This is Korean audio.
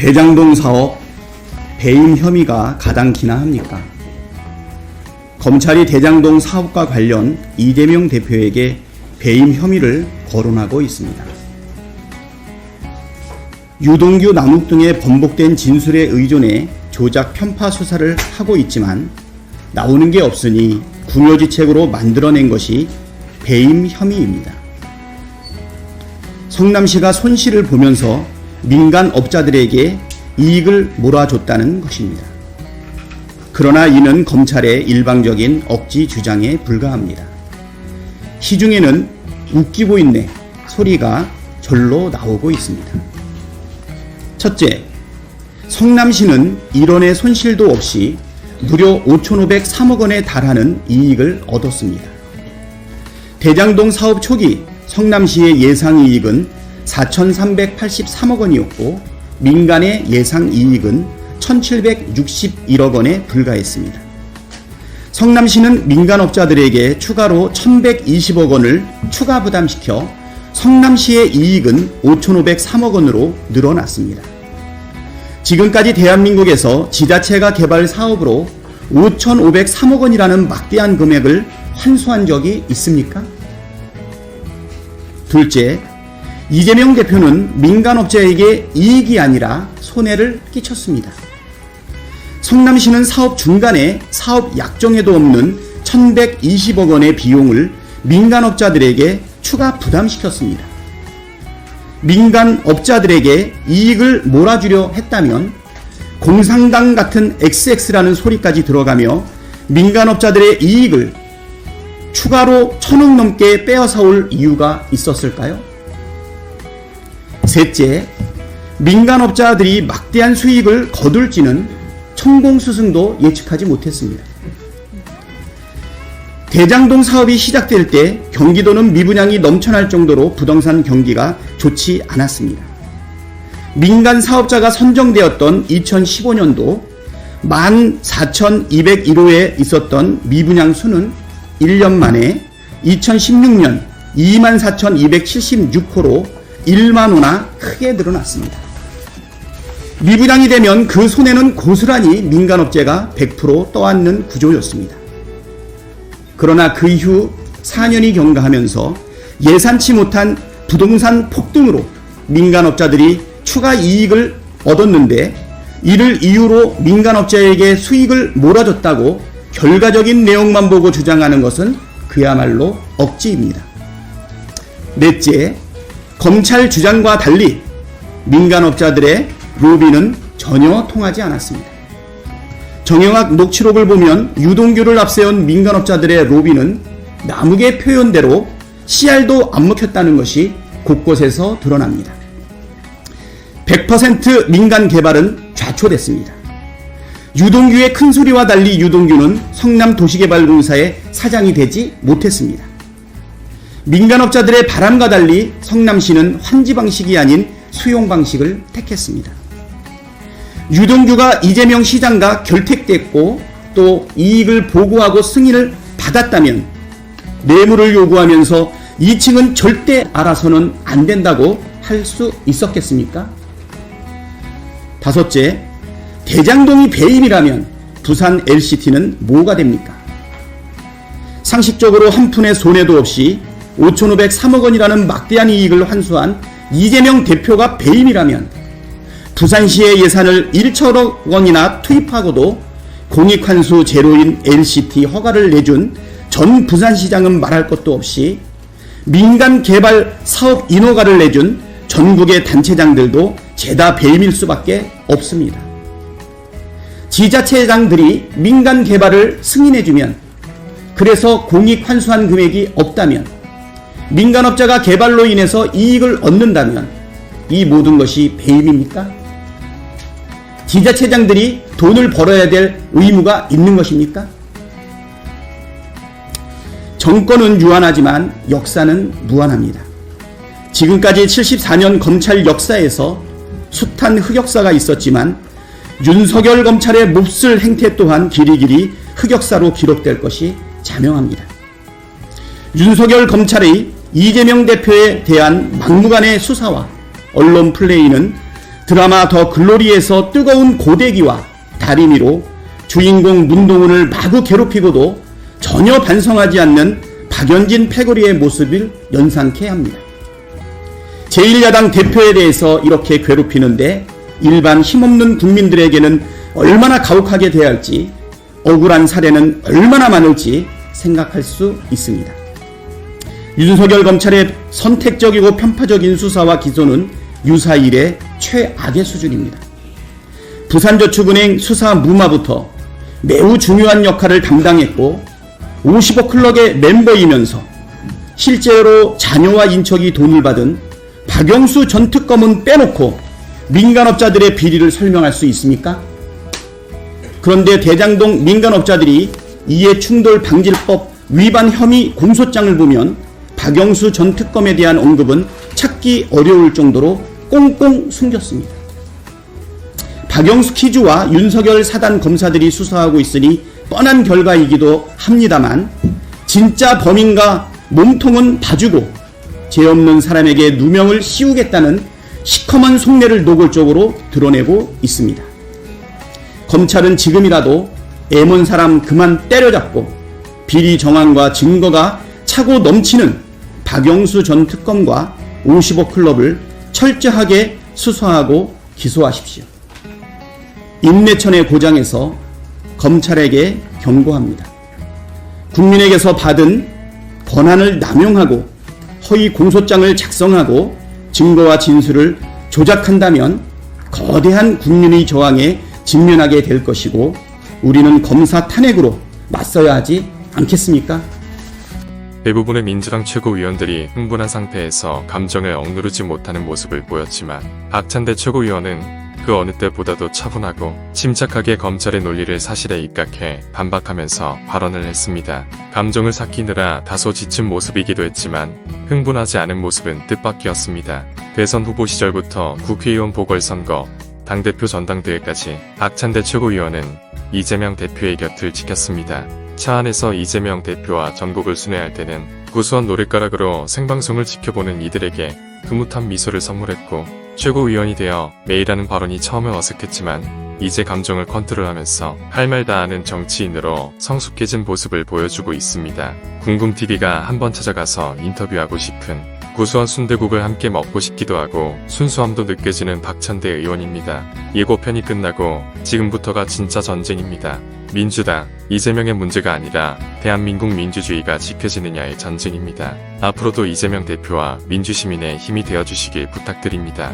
대장동 사업 배임 혐의가 가당키나 합니까? 검찰이 대장동 사업과 관련 이재명 대표에게 배임 혐의를 거론하고 있습니다. 유동규, 남욱 등의 번복된 진술에 의존해 조작 편파 수사를 하고 있지만 나오는 게 없으니 궁여지책으로 만들어낸 것이 배임 혐의입니다. 성남시가 손실을 보면서 민간 업자들에게 이익을 몰아줬다는 것입니다. 그러나 이는 검찰의 일방적인 억지 주장에 불과합니다. 시중에는 웃기고 있네 소리가 절로 나오고 있습니다. 첫째, 성남시는 일원의 손실도 없이 무려 5,503억 원에 달하는 이익을 얻었습니다. 대장동 사업 초기 성남시의 예상이익은 4,383억 원이었고 민간의 예상이익은 1,761억 원에 불과했습니다. 성남시는 민간업자들에게 추가로 1,120억 원을 추가 부담시켜 성남시의 이익은 5,503억 원으로 늘어났습니다. 지금까지 대한민국에서 지자체가 개발 사업으로 5,503억 원이라는 막대한 금액을 환수한 적이 있습니까? 둘째, 이재명 대표는 민간업자에게 이익이 아니라 손해를 끼쳤습니다. 성남시는 사업 중간에 사업 약정에도 없는 1,120억 원의 비용을 민간업자들에게 추가 부담시켰습니다. 민간업자들에게 이익을 몰아주려 했다면 공산당 같은 XX라는 소리까지 들어가며 민간업자들의 이익을 추가로 1,000억 넘게 빼앗아올 이유가 있었을까요? 셋째, 민간업자들이 막대한 수익을 거둘지는 천공스승도 예측하지 못했습니다. 대장동 사업이 시작될 때 경기도는 미분양이 넘쳐날 정도로 부동산 경기가 좋지 않았습니다. 민간 사업자가 선정되었던 2015년도 14,201호에 있었던 미분양 수는 1년 만에 2016년 24,276호로 1만 호나 크게 늘어났습니다. 미분양이 되면 그 손해는 고스란히 민간업체가 100% 떠안는 구조였습니다. 그러나 그 이후 4년이 경과하면서 예상치 못한 부동산 폭등으로 민간업자들이 추가 이익을 얻었는데 이를 이유로 민간업자에게 수익을 몰아줬다고 결과적인 내용만 보고 주장하는 것은 그야말로 억지입니다. 넷째, 검찰 주장과 달리 민간업자들의 로비는 전혀 통하지 않았습니다. 정영학 녹취록을 보면 유동규를 앞세운 민간업자들의 로비는 남욱의 표현대로 씨알도 안 먹혔다는 것이 곳곳에서 드러납니다. 100% 민간 개발은 좌초됐습니다. 유동규의 큰 소리와 달리 유동규는 성남도시개발공사의 사장이 되지 못했습니다. 민간업자들의 바람과 달리 성남시는 환지 방식이 아닌 수용 방식을 택했습니다. 유동규가 이재명 시장과 결택됐고 또 이익을 보고하고 승인을 받았다면 뇌물을 요구하면서 2층은 절대 알아서는 안 된다고 할 수 있었겠습니까? 다섯째, 대장동이 배임이라면 부산 LCT는 뭐가 됩니까? 상식적으로 한 푼의 손해도 없이 5,503억 원이라는 막대한 이익을 환수한 이재명 대표가 배임이라면 부산시의 예산을 1천억 원이나 투입하고도 공익환수 제로인 LCT 허가를 내준 전 부산시장은 말할 것도 없이 민간 개발 사업 인허가를 내준 전국의 단체장들도 죄다 배임일 수밖에 없습니다. 지자체장들이 민간 개발을 승인해주면 그래서 공익환수한 금액이 없다면 민간업자가 개발로 인해서 이익을 얻는다면 이 모든 것이 배임입니까? 지자체장들이 돈을 벌어야 될 의무가 있는 것입니까? 정권은 유한하지만 역사는 무한합니다. 지금까지 74년 검찰 역사에서 숱한 흑역사가 있었지만 윤석열 검찰의 몹쓸 행태 또한 길이길이 흑역사로 기록될 것이 자명합니다. 윤석열 검찰의 이재명 대표에 대한 막무가내 수사와 언론 플레이는 드라마 더 글로리에서 뜨거운 고데기와 다리미로 주인공 문동은을 마구 괴롭히고도 전혀 반성하지 않는 박연진 패거리의 모습을 연상케 합니다. 제1야당 대표에 대해서 이렇게 괴롭히는데 일반 힘없는 국민들에게는 얼마나 가혹하게 대할지, 억울한 사례는 얼마나 많을지 생각할 수 있습니다. 윤석열 검찰의 선택적이고 편파적인 수사와 기소는 유사 이래 최악의 수준입니다. 부산저축은행 수사 무마부터 매우 중요한 역할을 담당했고 50억 클럽의 멤버이면서 실제로 자녀와 인척이 돈을 받은 박영수 전 특검은 빼놓고 민간업자들의 비리를 설명할 수 있습니까? 그런데 대장동 민간업자들이 이해충돌방지법 위반 혐의 공소장을 보면 박영수 전 특검에 대한 언급은 찾기 어려울 정도로 꽁꽁 숨겼습니다. 박영수 키즈와 윤석열 사단 검사들이 수사하고 있으니 뻔한 결과이기도 합니다만 진짜 범인과 몸통은 봐주고 죄 없는 사람에게 누명을 씌우겠다는 시커먼 속내를 노골적으로 드러내고 있습니다. 검찰은 지금이라도 애먼 사람 그만 때려잡고 비리 정황과 증거가 차고 넘치는 박영수 전 특검과 50억 클럽을 철저하게 수사하고 기소하십시오. 인내천의 고장에서 검찰에게 경고합니다. 국민에게서 받은 권한을 남용하고 허위 공소장을 작성하고 증거와 진술을 조작한다면 거대한 국민의 저항에 직면하게 될 것이고 우리는 검사 탄핵으로 맞서야 하지 않겠습니까? 대부분의 민주당 최고위원들이 흥분한 상태에서 감정을 억누르지 못하는 모습을 보였지만 박찬대 최고위원은 그 어느 때보다도 차분하고 침착하게 검찰의 논리를 사실에 입각해 반박하면서 발언을 했습니다. 감정을 삭히느라 다소 지친 모습이기도 했지만 흥분하지 않은 모습은 뜻밖이었습니다. 대선 후보 시절부터 국회의원 보궐선거, 당대표 전당대회까지 박찬대 최고위원은 이재명 대표의 곁을 지켰습니다. 차 안에서 이재명 대표와 전곡을 순회할 때는 구수한 노랫가락으로 생방송을 지켜보는 이들에게 흐뭇한 미소를 선물했고 최고위원이 되어 매일 하는 발언이 처음엔 어색했지만 이제 감정을 컨트롤하면서 할 말 다 하는 정치인으로 성숙해진 모습을 보여주고 있습니다. 궁금TV가 한번 찾아가서 인터뷰하고 싶은 구수한 순대국을 함께 먹고 싶기도 하고 순수함도 느껴지는 박찬대 의원입니다. 예고편이 끝나고 지금부터가 진짜 전쟁입니다. 민주당, 이재명의 문제가 아니라 대한민국 민주주의가 지켜지느냐의 전쟁입니다. 앞으로도 이재명 대표와 민주시민의 힘이 되어주시길 부탁드립니다.